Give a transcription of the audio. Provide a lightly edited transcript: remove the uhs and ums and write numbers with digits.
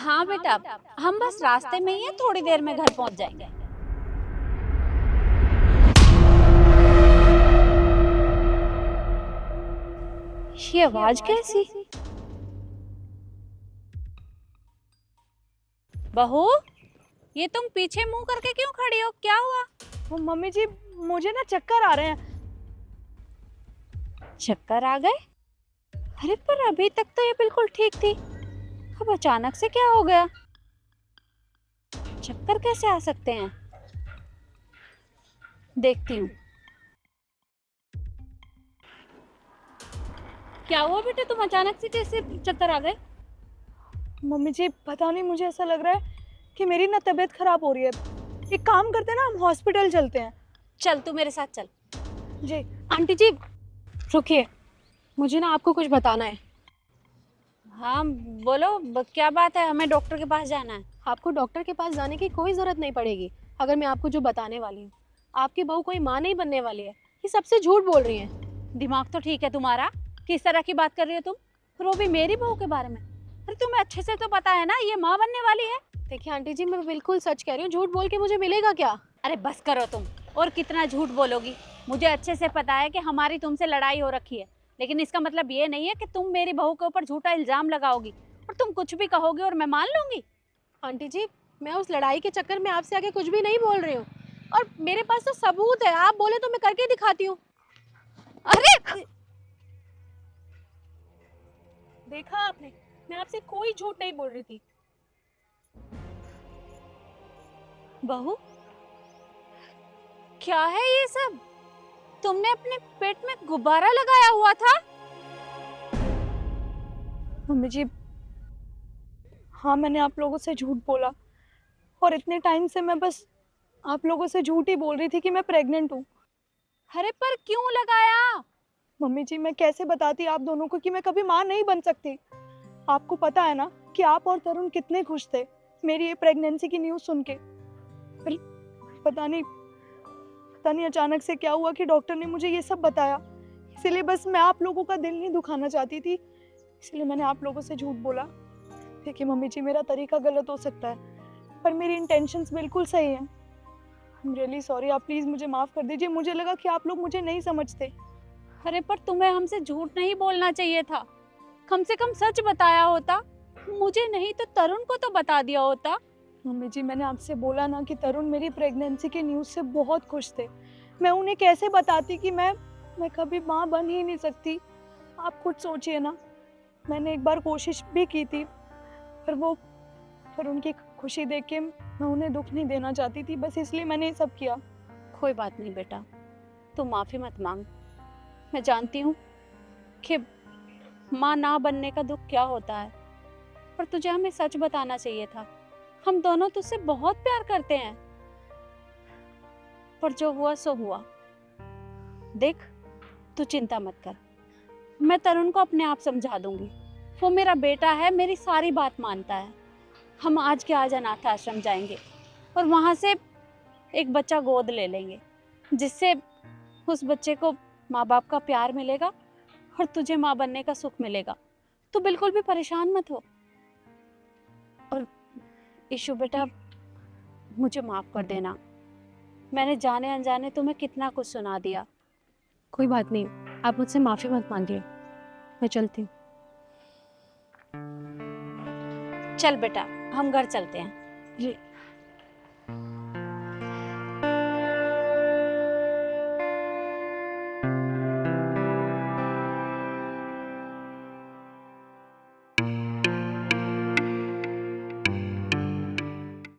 हाँ बेटा, हम बस रास्ते में ही हैं, थोड़ी देर में घर पहुंच जाएंगे। ये आवाज कैसी? बहू, ये तुम पीछे मुंह करके क्यों खड़ी हो? क्या हुआ? वो मम्मी जी, मुझे ना चक्कर आ रहे हैं। चक्कर आ गए? अरे पर अभी तक तो ये बिल्कुल ठीक थी, अब अचानक से क्या हो गया? चक्कर कैसे आ सकते हैं? देखती हूँ। क्या हुआ बेटे, तुम अचानक से कैसे चक्कर आ गए? मम्मी जी पता नहीं, मुझे ऐसा लग रहा है कि मेरी ना तबीयत खराब हो रही है। एक काम करते हैं ना, हम हॉस्पिटल चलते हैं। चल तू मेरे साथ चल। जी। आंटी जी रुकिए, मुझे ना आपको कुछ बताना है। हाँ बोलो, क्या बात है? हमें डॉक्टर के पास जाना है। आपको डॉक्टर के पास जाने की कोई ज़रूरत नहीं पड़ेगी अगर मैं आपको जो बताने वाली हूँ। आपकी बहू कोई माँ नहीं बनने वाली है, ये सबसे झूठ बोल रही हैं। दिमाग तो ठीक है तुम्हारा? किस तरह की बात कर रही हो तुम? फिर वो भी मेरी बहू के बारे में? अरे तुम्हें अच्छे से तो पता है ना ये माँ बनने वाली है। देखिए आंटी जी, मैं बिल्कुल सच कह रही हूँ, झूठ बोल के मुझे मिलेगा क्या? अरे बस करो तुम, और कितना झूठ बोलोगी? मुझे अच्छे से पता है कि हमारी तुमसे लड़ाई हो रखी है, लेकिन इसका मतलब ये नहीं है कि तुम मेरी बहू के ऊपर झूठा इल्जाम लगाओगी और तुम कुछ भी कहोगे और मैं मान लूंगी। आंटी जी, मैं उस लड़ाई के चक्कर में आपसे आगे कुछ भी नहीं बोल रही हूँ, और मेरे पास तो सबूत है। आप बोले तो मैं करके दिखाती हूँ। अरे देखा आपने, मैं आपसे कोई झूठ नहीं बोल रही थी। बहू, क्या है ये सब? तुमने अपने पेट में गुब्बारा लगाया हुआ था? मम्मी जी हाँ, मैंने आप लोगों से झूठ बोला, और इतने टाइम से मैं बस आप लोगों से झूठ ही बोल रही थी कि मैं प्रेग्नेंट हूँ। अरे पर क्यों लगाया? मम्मी जी मैं कैसे बताती आप दोनों को कि मैं कभी माँ नहीं बन सकती। आपको पता है ना कि आप और तरुण कितने खुश थे मेरी ये प्रेगनेंसी की न्यूज़ सुन के। पर पता नहीं अचानक से क्या हुआ कि डॉक्टर ने मुझे ये सब बताया। इसलिए बस मैं आप लोगों का दिल नहीं दुखाना चाहती थी, इसलिए मैंने आप लोगों से झूठ बोला। देखिए मम्मी जी, मेरा तरीका गलत हो सकता है, पर मेरी इंटेंशंस बिल्कुल सही हैं। आई एम रियली सॉरी, आप प्लीज़ मुझे माफ़ कर दीजिए। मुझे लगा कि आप लोग मुझे नहीं समझते। अरे पर तुम्हें हमसे झूठ नहीं बोलना चाहिए था, कम से कम सच बताया होता। मुझे नहीं तो तरुण को तो बता दिया होता। मम्मी जी मैंने आपसे बोला ना कि तरुण मेरी प्रेगनेंसी के न्यूज़ से बहुत खुश थे। मैं उन्हें कैसे बताती कि मैं कभी माँ बन ही नहीं सकती। आप खुद सोचिए ना, मैंने एक बार कोशिश भी की थी, पर उनकी खुशी देख के मैं उन्हें दुख नहीं देना चाहती थी, बस इसलिए मैंने ये सब किया। कोई बात नहीं बेटा, तुम माफी मत मांग। मैं जानती हूँ कि माँ ना बनने का दुख क्या होता है, पर तुझे हमें सच बताना चाहिए था। हम दोनों तुझसे बहुत प्यार करते हैं, पर जो हुआ सो हुआ। देख, तू चिंता मत कर, मैं तरुण को अपने आप समझा दूंगी। वो मेरा बेटा है, मेरी सारी बात मानता है। हम आज के आज अनाथ आश्रम जाएंगे और वहां से एक बच्चा गोद ले लेंगे, जिससे उस बच्चे को माँ बाप का प्यार मिलेगा और तुझे माँ बनने का सुख मिलेगा। तू बिल्कुल भी परेशान मत हो। और ईशु बेटा, मुझे माफ कर देना, मैंने जाने अनजाने तुम्हें कितना कुछ सुना दिया। कोई बात नहीं, आप मुझसे माफ़ी मत मांगिए, मैं चलती हूँ। चल बेटा, हम घर चलते हैं। जी।